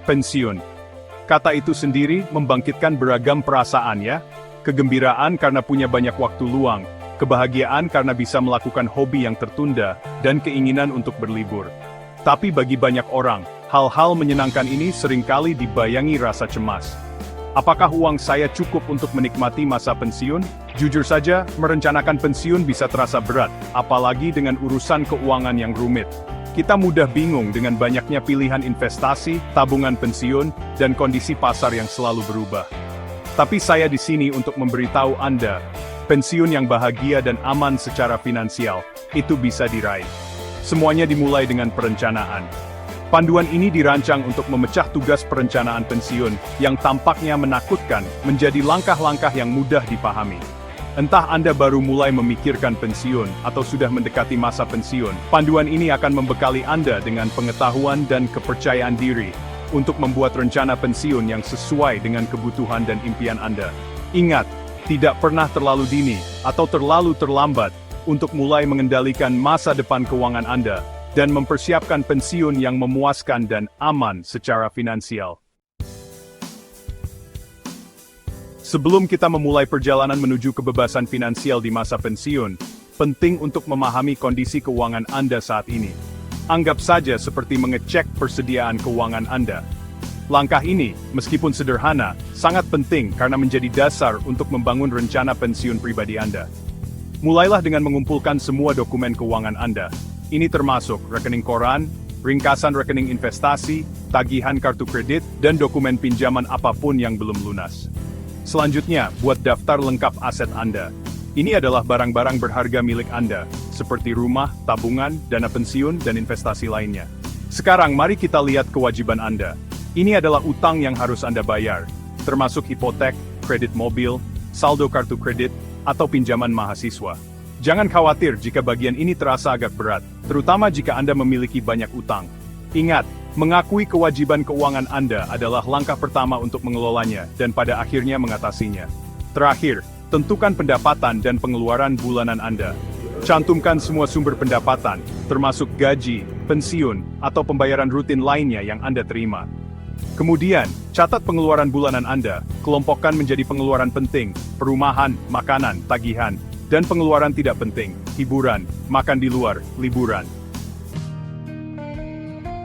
Pensiun. Kata itu sendiri membangkitkan beragam perasaan ya. Kegembiraan karena punya banyak waktu luang, kebahagiaan karena bisa melakukan hobi yang tertunda, dan keinginan untuk berlibur. Tapi bagi banyak orang, hal-hal menyenangkan ini seringkali dibayangi rasa cemas. Apakah uang saya cukup untuk menikmati masa pensiun? Jujur saja, merencanakan pensiun bisa terasa berat, apalagi dengan urusan keuangan yang rumit. Kita mudah bingung dengan banyaknya pilihan investasi, tabungan pensiun, dan kondisi pasar yang selalu berubah. Tapi saya di sini untuk memberitahu Anda, pensiun yang bahagia dan aman secara finansial, itu bisa diraih. Semuanya dimulai dengan perencanaan. Panduan ini dirancang untuk memecah tugas perencanaan pensiun yang tampaknya menakutkan menjadi langkah-langkah yang mudah dipahami. Entah Anda baru mulai memikirkan pensiun atau sudah mendekati masa pensiun, panduan ini akan membekali Anda dengan pengetahuan dan kepercayaan diri untuk membuat rencana pensiun yang sesuai dengan kebutuhan dan impian Anda. Ingat, tidak pernah terlalu dini atau terlalu terlambat untuk mulai mengendalikan masa depan keuangan Anda dan mempersiapkan pensiun yang memuaskan dan aman secara finansial. Sebelum kita memulai perjalanan menuju kebebasan finansial di masa pensiun, penting untuk memahami kondisi keuangan Anda saat ini. Anggap saja seperti mengecek persediaan keuangan Anda. Langkah ini, meskipun sederhana, sangat penting karena menjadi dasar untuk membangun rencana pensiun pribadi Anda. Mulailah dengan mengumpulkan semua dokumen keuangan Anda. Ini termasuk rekening koran, ringkasan rekening investasi, tagihan kartu kredit, dan dokumen pinjaman apapun yang belum lunas. Selanjutnya, buat daftar lengkap aset Anda. Ini adalah barang-barang berharga milik Anda, seperti rumah, tabungan, dana pensiun, dan investasi lainnya. Sekarang mari kita lihat kewajiban Anda. Ini adalah utang yang harus Anda bayar, termasuk hipotek, kredit mobil, saldo kartu kredit, atau pinjaman mahasiswa. Jangan khawatir jika bagian ini terasa agak berat, terutama jika Anda memiliki banyak utang. Ingat, mengakui kewajiban keuangan Anda adalah langkah pertama untuk mengelolanya dan pada akhirnya mengatasinya. Terakhir, tentukan pendapatan dan pengeluaran bulanan Anda. Cantumkan semua sumber pendapatan, termasuk gaji, pensiun, atau pembayaran rutin lainnya yang Anda terima. Kemudian, catat pengeluaran bulanan Anda, kelompokkan menjadi pengeluaran penting, perumahan, makanan, tagihan, dan pengeluaran tidak penting, hiburan, makan di luar, liburan.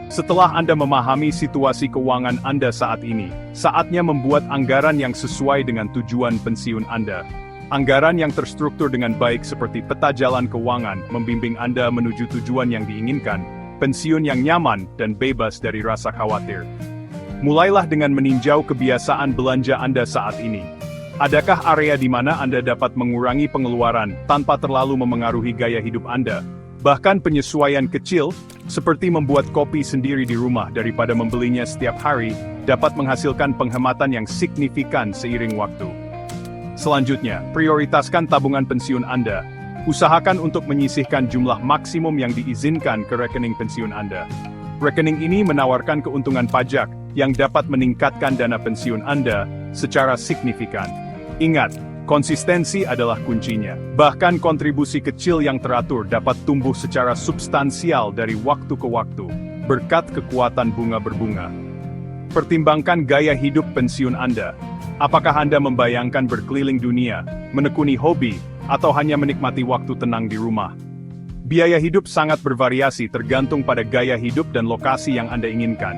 Setelah Anda memahami situasi keuangan Anda saat ini, saatnya membuat anggaran yang sesuai dengan tujuan pensiun Anda. Anggaran yang terstruktur dengan baik seperti peta jalan keuangan membimbing Anda menuju tujuan yang diinginkan, pensiun yang nyaman dan bebas dari rasa khawatir. Mulailah dengan meninjau kebiasaan belanja Anda saat ini. Adakah area di mana Anda dapat mengurangi pengeluaran tanpa terlalu memengaruhi gaya hidup Anda? Bahkan penyesuaian kecil, seperti membuat kopi sendiri di rumah daripada membelinya setiap hari, dapat menghasilkan penghematan yang signifikan seiring waktu. Selanjutnya, prioritaskan tabungan pensiun Anda. Usahakan untuk menyisihkan jumlah maksimum yang diizinkan ke rekening pensiun Anda. Rekening ini menawarkan keuntungan pajak yang dapat meningkatkan dana pensiun Anda secara signifikan. Ingat, konsistensi adalah kuncinya. Bahkan kontribusi kecil yang teratur dapat tumbuh secara substansial dari waktu ke waktu, berkat kekuatan bunga berbunga. Pertimbangkan gaya hidup pensiun Anda. Apakah Anda membayangkan berkeliling dunia, menekuni hobi, atau hanya menikmati waktu tenang di rumah? Biaya hidup sangat bervariasi tergantung pada gaya hidup dan lokasi yang Anda inginkan.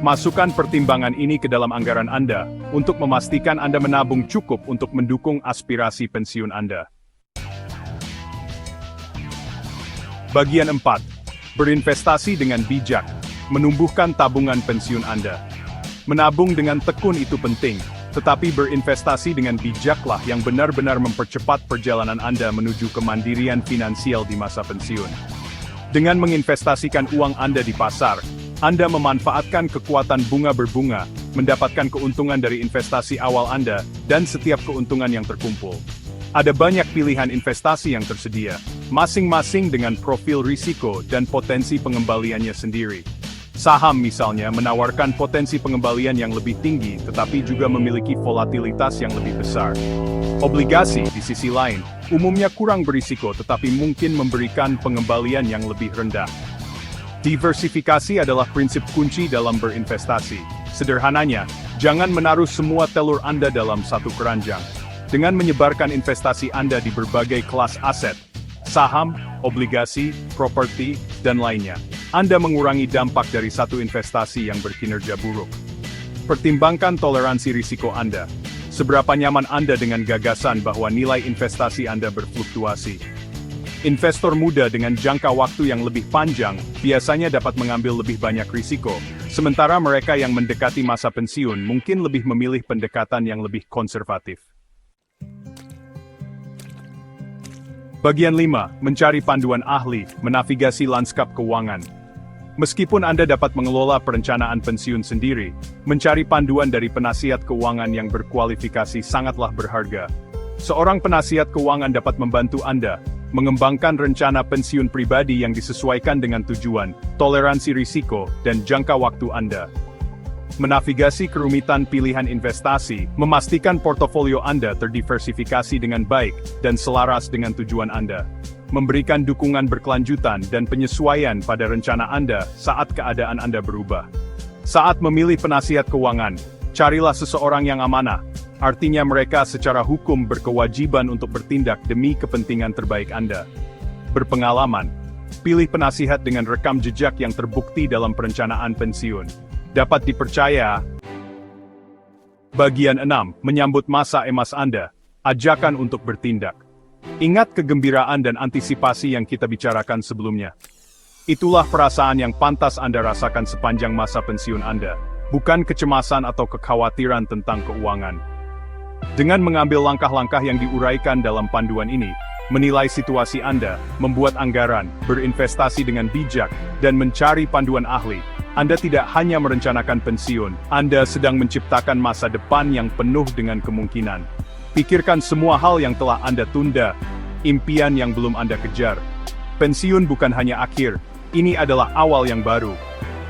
Masukkan pertimbangan ini ke dalam anggaran Anda, untuk memastikan Anda menabung cukup untuk mendukung aspirasi pensiun Anda. Bagian 4. Berinvestasi dengan bijak, menumbuhkan tabungan pensiun Anda. Menabung dengan tekun itu penting, tetapi berinvestasi dengan bijaklah yang benar-benar mempercepat perjalanan Anda menuju kemandirian finansial di masa pensiun. Dengan menginvestasikan uang Anda di pasar, Anda memanfaatkan kekuatan bunga berbunga, mendapatkan keuntungan dari investasi awal Anda, dan setiap keuntungan yang terkumpul. Ada banyak pilihan investasi yang tersedia, masing-masing dengan profil risiko dan potensi pengembaliannya sendiri. Saham misalnya menawarkan potensi pengembalian yang lebih tinggi tetapi juga memiliki volatilitas yang lebih besar. Obligasi, di sisi lain, umumnya kurang berisiko tetapi mungkin memberikan pengembalian yang lebih rendah. Diversifikasi adalah prinsip kunci dalam berinvestasi. Sederhananya, jangan menaruh semua telur Anda dalam satu keranjang. Dengan menyebarkan investasi Anda di berbagai kelas aset, saham, obligasi, properti, dan lainnya, Anda mengurangi dampak dari satu investasi yang berkinerja buruk. Pertimbangkan toleransi risiko Anda. Seberapa nyaman Anda dengan gagasan bahwa nilai investasi Anda berfluktuasi? Investor muda dengan jangka waktu yang lebih panjang biasanya dapat mengambil lebih banyak risiko, sementara mereka yang mendekati masa pensiun mungkin lebih memilih pendekatan yang lebih konservatif. Bagian 5. Mencari panduan ahli, menavigasi lanskap keuangan. Meskipun Anda dapat mengelola perencanaan pensiun sendiri, mencari panduan dari penasihat keuangan yang berkualifikasi sangatlah berharga. Seorang penasihat keuangan dapat membantu Anda mengembangkan rencana pensiun pribadi yang disesuaikan dengan tujuan, toleransi risiko, dan jangka waktu Anda. Menavigasi kerumitan pilihan investasi, memastikan portofolio Anda terdiversifikasi dengan baik dan selaras dengan tujuan Anda. Memberikan dukungan berkelanjutan dan penyesuaian pada rencana Anda saat keadaan Anda berubah. Saat memilih penasihat keuangan, carilah seseorang yang amanah. Artinya mereka secara hukum berkewajiban untuk bertindak demi kepentingan terbaik Anda. Berpengalaman, pilih penasihat dengan rekam jejak yang terbukti dalam perencanaan pensiun. Dapat dipercaya. Bagian 6. Menyambut masa emas Anda. Ajakan untuk bertindak. Ingat kegembiraan dan antisipasi yang kita bicarakan sebelumnya. Itulah perasaan yang pantas Anda rasakan sepanjang masa pensiun Anda, bukan kecemasan atau kekhawatiran tentang keuangan. Dengan mengambil langkah-langkah yang diuraikan dalam panduan ini, menilai situasi Anda, membuat anggaran, berinvestasi dengan bijak, dan mencari panduan ahli, Anda tidak hanya merencanakan pensiun, Anda sedang menciptakan masa depan yang penuh dengan kemungkinan. Pikirkan semua hal yang telah Anda tunda, impian yang belum Anda kejar. Pensiun bukan hanya akhir, ini adalah awal yang baru.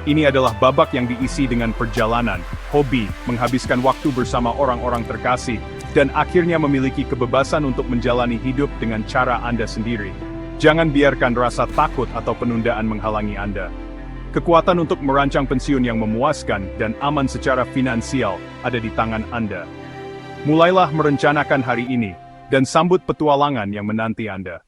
Ini adalah babak yang diisi dengan perjalanan, hobi, menghabiskan waktu bersama orang-orang terkasih, dan akhirnya memiliki kebebasan untuk menjalani hidup dengan cara Anda sendiri. Jangan biarkan rasa takut atau penundaan menghalangi Anda. Kekuatan untuk merancang pensiun yang memuaskan dan aman secara finansial ada di tangan Anda. Mulailah merencanakan hari ini, dan sambut petualangan yang menanti Anda.